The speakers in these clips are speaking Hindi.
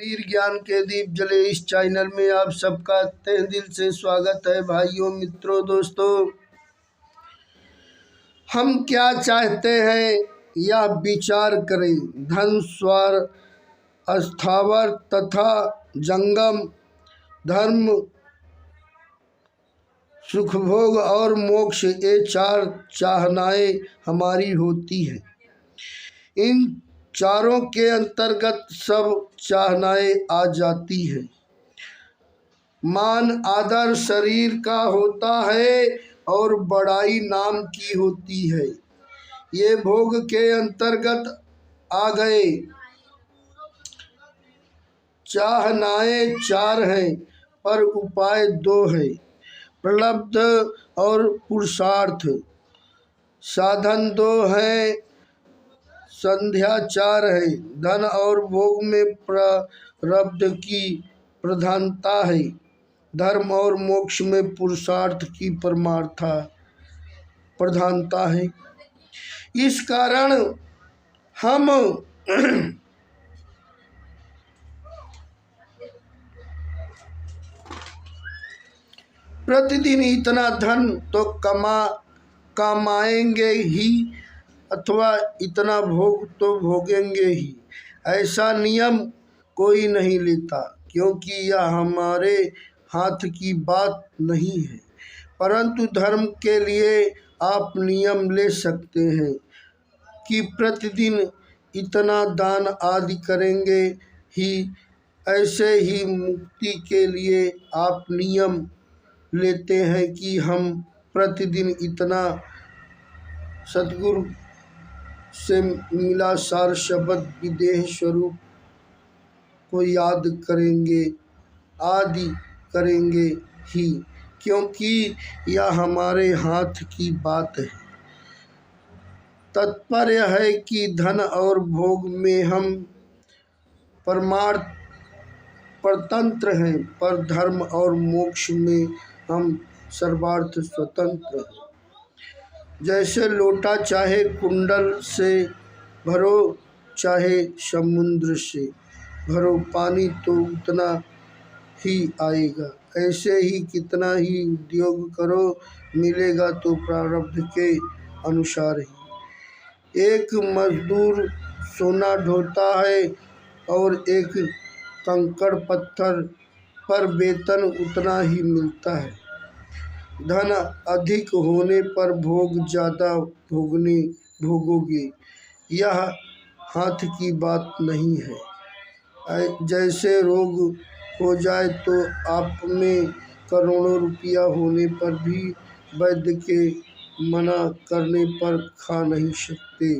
वीर ज्ञान के दीप जले इस चैनल में आप सबका तहे दिल से स्वागत है। भाइयों, मित्रों, दोस्तों, हम क्या चाहते हैं यह विचार करें। धन, स्वर, स्थावर तथा जंगम, धर्म, सुखभोग और मोक्ष, ये चार चाहनाएं हमारी होती हैं। इन चारों के अंतर्गत सब चाहनाएं आ जाती हैं। मान आदर शरीर का होता है और बड़ाई नाम की होती है। ये भोग के अंतर्गत आ गए। चाहनाएं चार हैं पर उपाय दो है, प्रलब्ध और पुरुषार्थ। साधन दो है, संध्या चार है। धन और भोग में प्रारब्ध की प्रधानता है। धर्म और मोक्ष में पुरुषार्थ की परमार्था प्रधानता है। इस कारण हम प्रतिदिन इतना धन तो कमाएंगे ही अथवा इतना भोग तो भोगेंगे ही, ऐसा नियम कोई नहीं लेता, क्योंकि यह हमारे हाथ की बात नहीं है। परंतु धर्म के लिए आप नियम ले सकते हैं कि प्रतिदिन इतना दान आदि करेंगे ही। ऐसे ही मुक्ति के लिए आप नियम लेते हैं कि हम प्रतिदिन इतना सद्गुरु से मिला सार शब्द विदेह स्वरूप को याद करेंगे आदि करेंगे ही, क्योंकि यह हमारे हाथ की बात है। तात्पर्य है कि धन और भोग में हम परमार्थ परतंत्र हैं, पर धर्म और मोक्ष में हम सर्वार्थ स्वतंत्र हैं। जैसे लोटा चाहे कुंडल से भरो चाहे समुद्र से भरो, पानी तो उतना ही आएगा। ऐसे ही कितना ही उद्योग करो, मिलेगा तो प्रारब्ध के अनुसार ही। एक मजदूर सोना ढोता है और एक कंकड़ पत्थर पर वेतन उतना ही मिलता है। धन अधिक होने पर भोग ज़्यादा भोगोगे, यह हाथ की बात नहीं है। जैसे रोग हो जाए तो आप में करोड़ों रुपया होने पर भी वैद्य के मना करने पर खा नहीं सकते।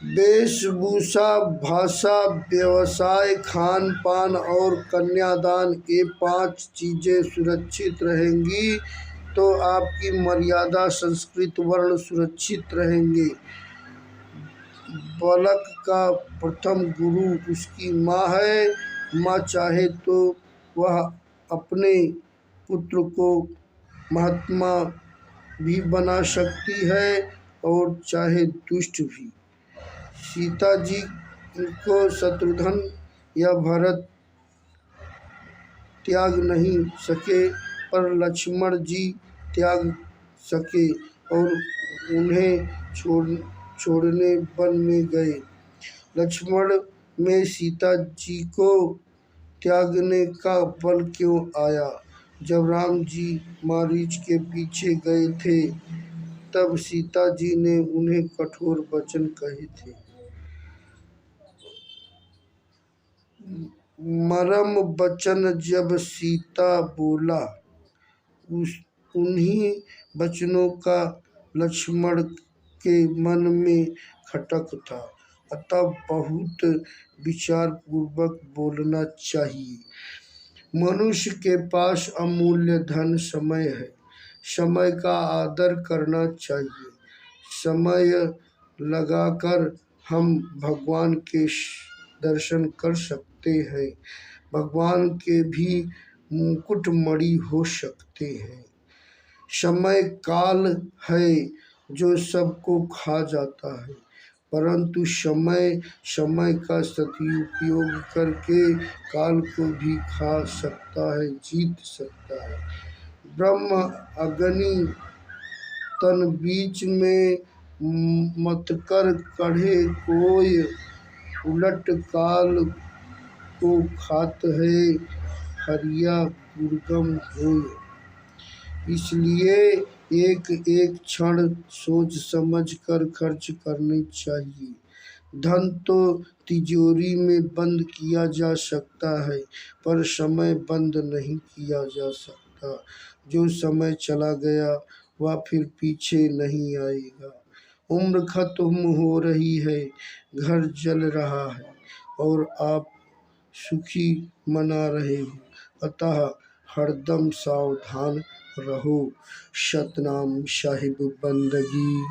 वेशभूषा, भाषा, व्यवसाय, खान पान और कन्यादान, ये 5 चीज़ें सुरक्षित रहेंगी तो आपकी मर्यादा संस्कृत वर्ण सुरक्षित रहेंगे। बालक का प्रथम गुरु उसकी माँ है। माँ चाहे तो वह अपने पुत्र को महात्मा भी बना सकती है और चाहे दुष्ट भी। सीता जी को शत्रुघ्न या भरत त्याग नहीं सके, पर लक्ष्मण जी त्याग सके और उन्हें छोड़ने वन में गए। लक्ष्मण में सीता जी को त्यागने का बल क्यों आया? जब राम जी मारीच के पीछे गए थे तब सीता जी ने उन्हें कठोर वचन कहे थे। मरम वचन जब सीता बोला, उन्हीं वचनों का लक्ष्मण के मन में खटक था। अतः बहुत विचार पूर्वक बोलना चाहिए। मनुष्य के पास अमूल्य धन समय है। समय का आदर करना चाहिए। समय लगाकर हम भगवान के दर्शन कर सकते हैं। भगवान के भी मुकुटमणि हो सकते हैं। समय काल है जो सबको खा जाता है, परंतु समय समय का सदुपयोग करके काल को भी खा सकता है, जीत सकता है। ब्रह्म अग्नि तन बीच में मत कर कढ़े कोय, उलट काल को खात है, हरिया दुर्गम होय। इसलिए एक एक क्षण सोच समझ कर खर्च करनी चाहिए। धन तो तिजोरी में बंद किया जा सकता है, पर समय बंद नहीं किया जा सकता। जो समय चला गया वह फिर पीछे नहीं आएगा। उम्र खत्म हो रही है, घर जल रहा है और आप सुखी मना रहे हो, अतः हरदम सावधान रहो। सतनाम साहिब बंदगी।